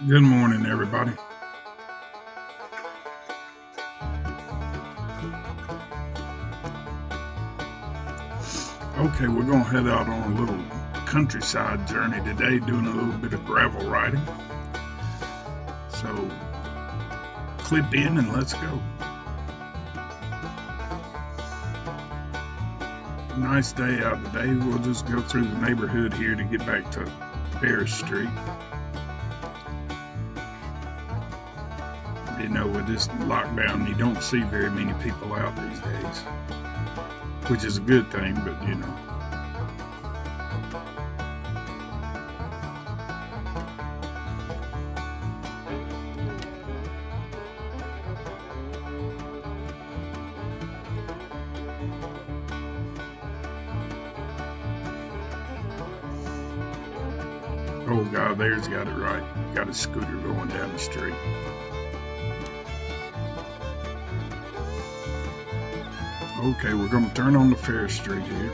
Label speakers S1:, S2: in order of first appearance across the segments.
S1: Good morning, everybody. Okay, we're going to head out on a little countryside journey today, doing a little bit of gravel riding. So, clip in and let's go. Nice day out today. We'll just go through the neighborhood here to get back to Ferris Street. You know, with this lockdown, you don't see very many people out these days, which is a good thing, but you know. Oh God, there's got it right. Got a scooter going down the street. Okay, we're going to turn on the Ferris Street here.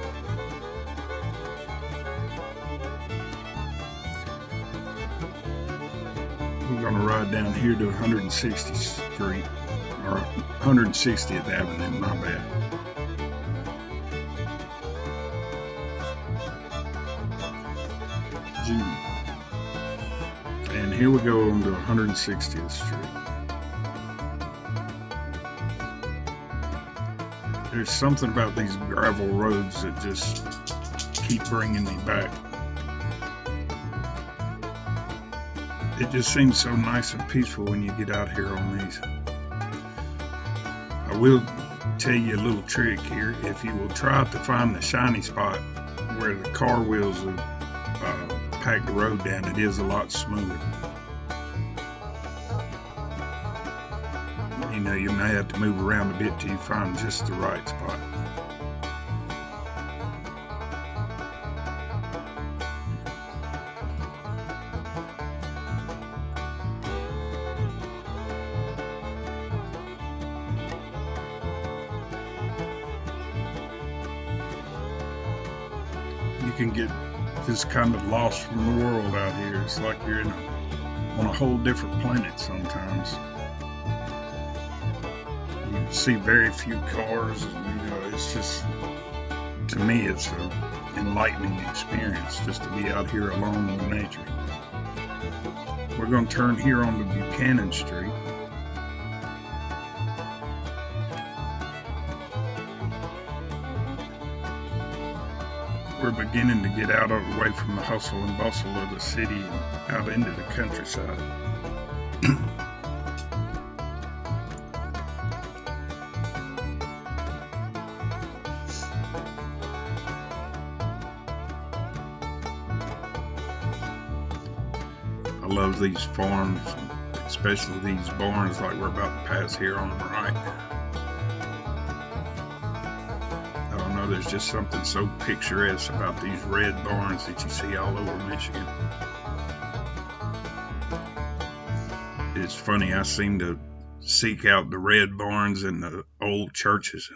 S1: We're going to ride down here to 160th Street, or 160th Avenue, my bad. And here we go on to 160th Street. There's something about these gravel roads that just keep bringing me back. It just seems so nice and peaceful when you get out here on these. I will tell you a little trick here. If you will try to find the shiny spot where the car wheels have packed the road down, it is a lot smoother. You know, you may have to move around a bit till you find just the right spot. You can get just kind of lost from the world out here. It's like you're on a whole different planet sometimes. You see very few cars, and you know, it's just, to me, it's an enlightening experience just to be out here alone with nature. We're going to turn here onto Buchanan Street. We're beginning to get out of away from the hustle and bustle of the city and out into the countryside. I love these farms, especially these barns like we're about to pass here on the right. I don't know, there's just something so picturesque about these red barns that you see all over Michigan. It's funny, I seem to seek out the red barns and the old churches.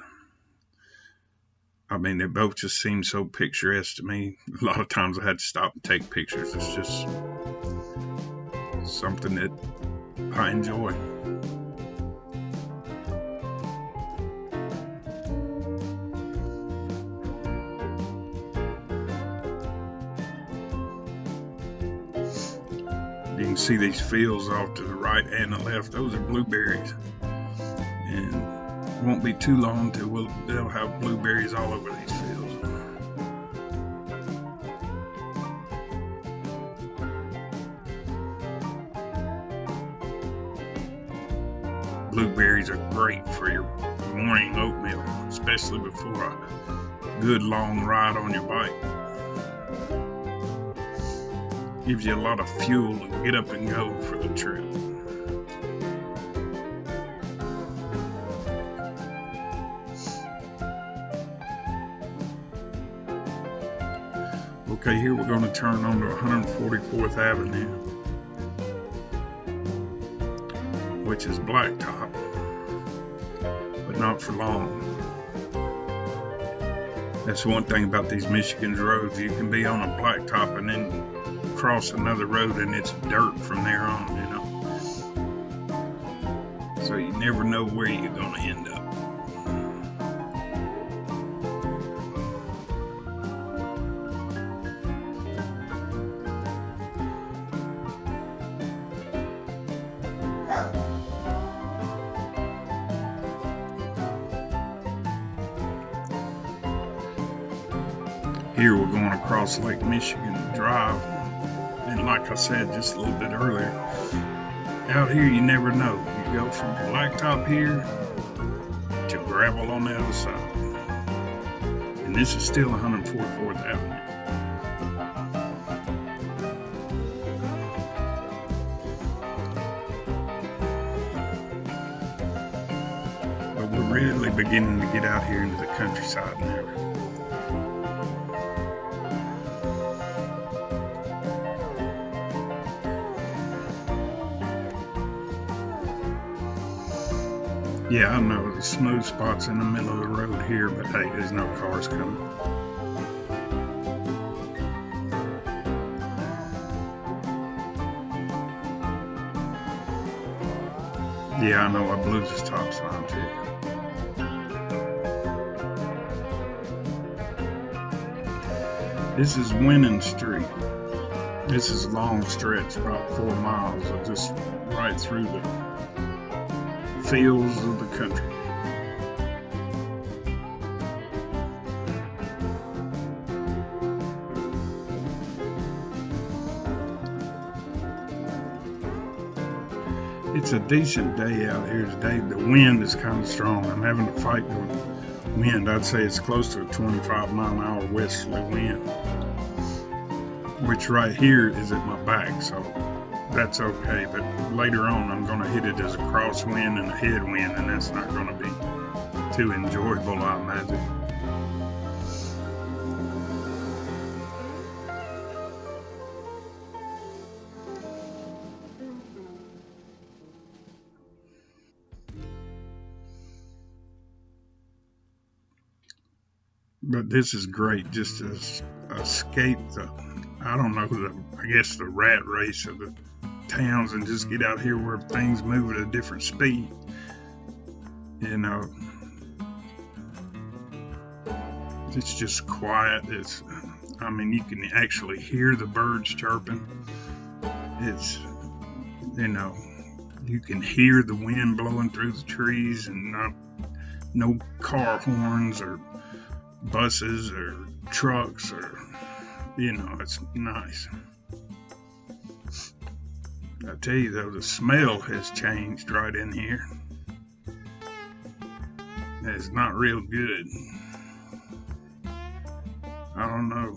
S1: I mean, they both just seem so picturesque to me. A lot of times I had to stop and take pictures. It's just something that I enjoy. You can see these fields off to the right and the left. Those are blueberries. And it won't be too long till they'll have blueberries all over these fields. Blueberries are great for your morning oatmeal, especially before a good long ride on your bike. Gives you a lot of fuel to get up and go for the trip. Okay, here we're going to turn onto 144th Avenue, which is blacktop, but not for long. That's one thing about these Michigan roads. You can be on a blacktop and then cross another road and it's dirt from there on, So you never know where you're going to end up. Here we're going across Lake Michigan Drive, and like I said just a little bit earlier, out here you never know. You go from blacktop here to gravel on the other side, and this is still 144th Avenue. But we're really beginning to get out here into the countryside now. Yeah, I know the smooth spot's in the middle of the road here, but hey, there's no cars coming. Yeah, I know I blew the stop sign too. This is Winning Street. This is a long stretch, about 4 miles, of just right through the fields of the country. It's a decent day out here today. The wind is kind of strong. I'm having to fight the wind. I'd say it's close to a 25-mile-an-hour westerly wind, which right here is at my back, so that's okay. But later on I'm going to hit it as a crosswind and a headwind, and that's not going to be too enjoyable, I imagine. But this is great, just to escape the, I don't know, I guess the rat race of the towns, and just get out here where things move at a different speed. It's just quiet. You can actually hear the birds chirping. You can hear the wind blowing through the trees, and no car horns or buses or trucks, or it's nice. I tell you though, the smell has changed right in here. It's not real good. I don't know.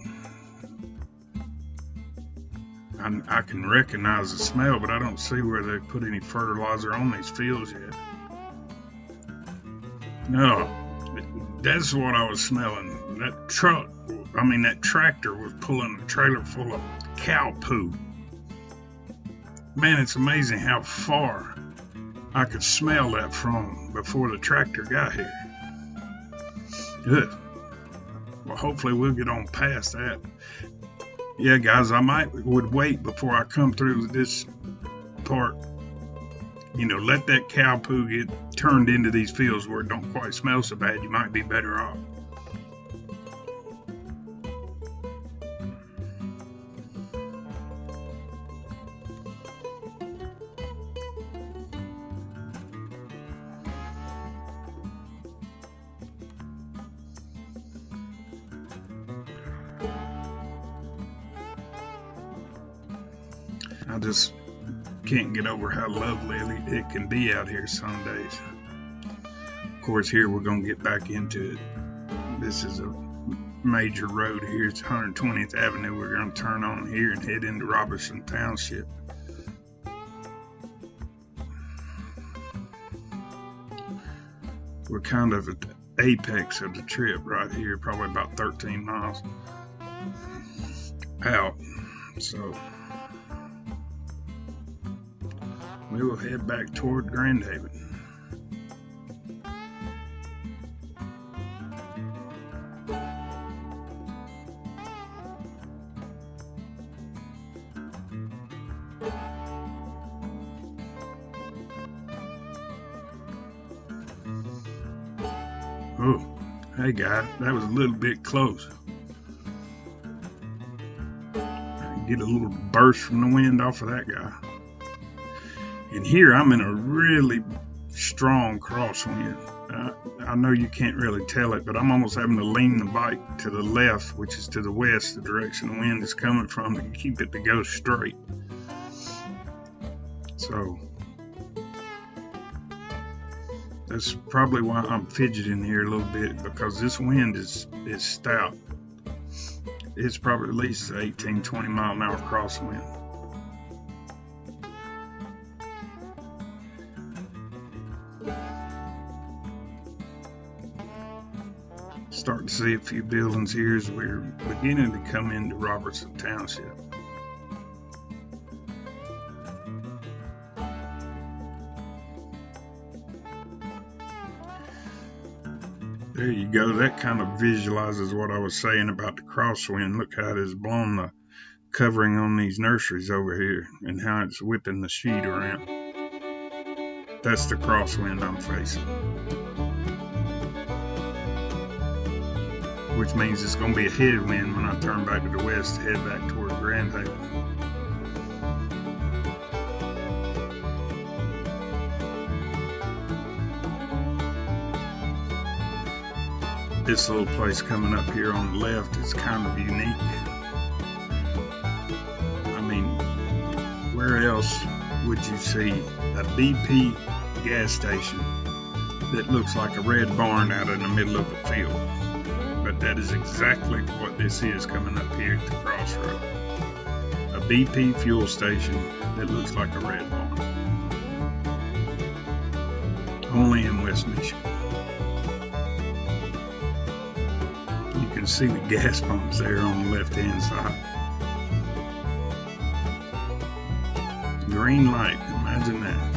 S1: I can recognize the smell, but I don't see where they put any fertilizer on these fields yet. No, that's what I was smelling. That tractor was pulling a trailer full of cow poo. Man, it's amazing how far I could smell that from before the tractor got here. Good. Well, hopefully we'll get on past that. Yeah, guys, I would wait before I come through this part. Let that cow poo get turned into these fields where it don't quite smell so bad. You might be better off. I just can't get over how lovely it can be out here some days. Of course, here we're going to get back into it. This is a major road here. It's 120th Avenue. We're going to turn on here and head into Robinson Township. We're kind of at the apex of the trip right here, probably about 13 miles out. So we will head back toward Grand Haven. Oh, hey guy, that was a little bit close. Get a little burst from the wind off of that guy. And here I'm in a really strong crosswind. I know you can't really tell it, but I'm almost having to lean the bike to the left, which is to the west, the direction the wind is coming from, to keep it to go straight. So that's probably why I'm fidgeting here a little bit, because this wind is stout. It's probably at least 18, 20 mile an hour crosswind. Starting to see a few buildings here as we're beginning to come into Robinson Township. There you go. That kind of visualizes what I was saying about the crosswind. Look how it has blown the covering on these nurseries over here and how it's whipping the sheet around. That's the crosswind I'm facing, which means it's going to be a headwind when I turn back to the west to head back toward Grand Haven. This little place coming up here on the left is kind of unique. I mean, where else would you see a BP gas station that looks like a red barn out in the middle of a field? But that is exactly what this is coming up here at the crossroad. A BP fuel station that looks like a red barn. Only in West Michigan. You can see the gas pumps there on the left hand side. Green light, imagine that.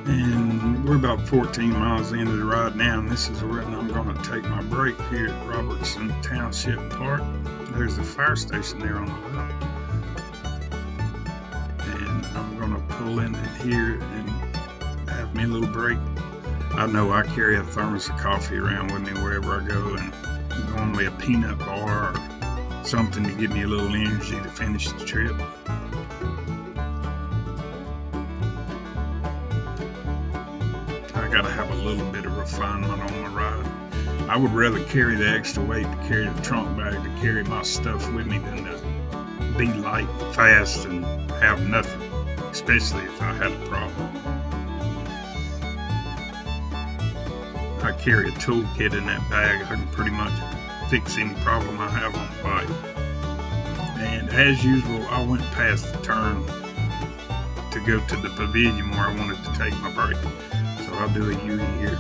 S1: And we're about 14 miles into the ride now, and this is where I'm going to take my break here at Robinson Township Park. There's the fire station there on the left. And I'm going to pull in here and have me a little break. I know I carry a thermos of coffee around with me wherever I go, and normally a peanut bar or something to give me a little energy to finish the trip. Gotta have a little bit of refinement on my ride. I would rather carry the extra weight to carry the trunk bag to carry my stuff with me than to be light and fast and have nothing, especially if I had a problem. I carry a toolkit in that bag. I can pretty much fix any problem I have on the bike. And as usual, I went past the turn to go to the pavilion where I wanted to take my break. I'll do a U here.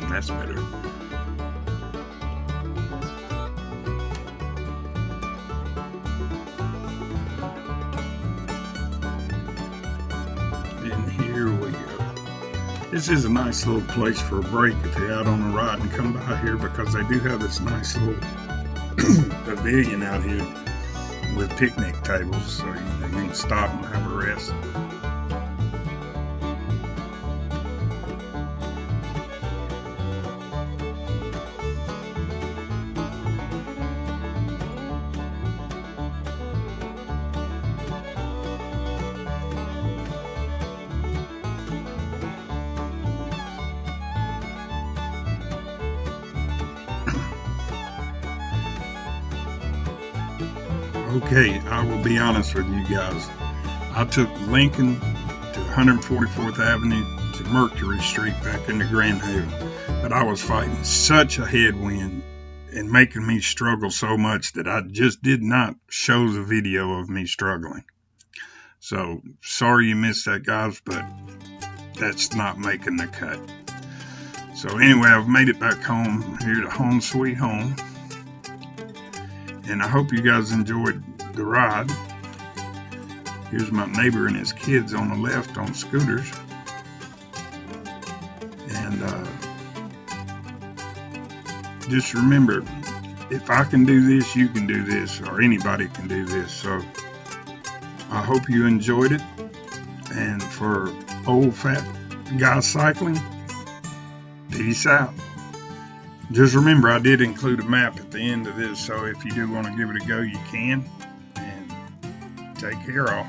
S1: That's better. And here we go. This is a nice little place for a break if you're out on a ride and come by here, because they do have this nice little pavilion out here with picnic tables, so you can stop and have a rest. Okay, I will be honest with you guys. I took Lincoln to 144th Avenue to Mercury Street back into Grand Haven, but I was fighting such a headwind and making me struggle so much that I just did not show the video of me struggling. So sorry you missed that, guys, but that's not making the cut. So anyway, I've made it back home here to home sweet home. And I hope you guys enjoyed the ride. Here's my neighbor and his kids on the left on scooters. And just remember, if I can do this, you can do this, or anybody can do this. So I hope you enjoyed it. And for old fat guy cycling, peace out. Just remember, I did include a map at the end of this, so if you do want to give it a go, you can. And take care, all.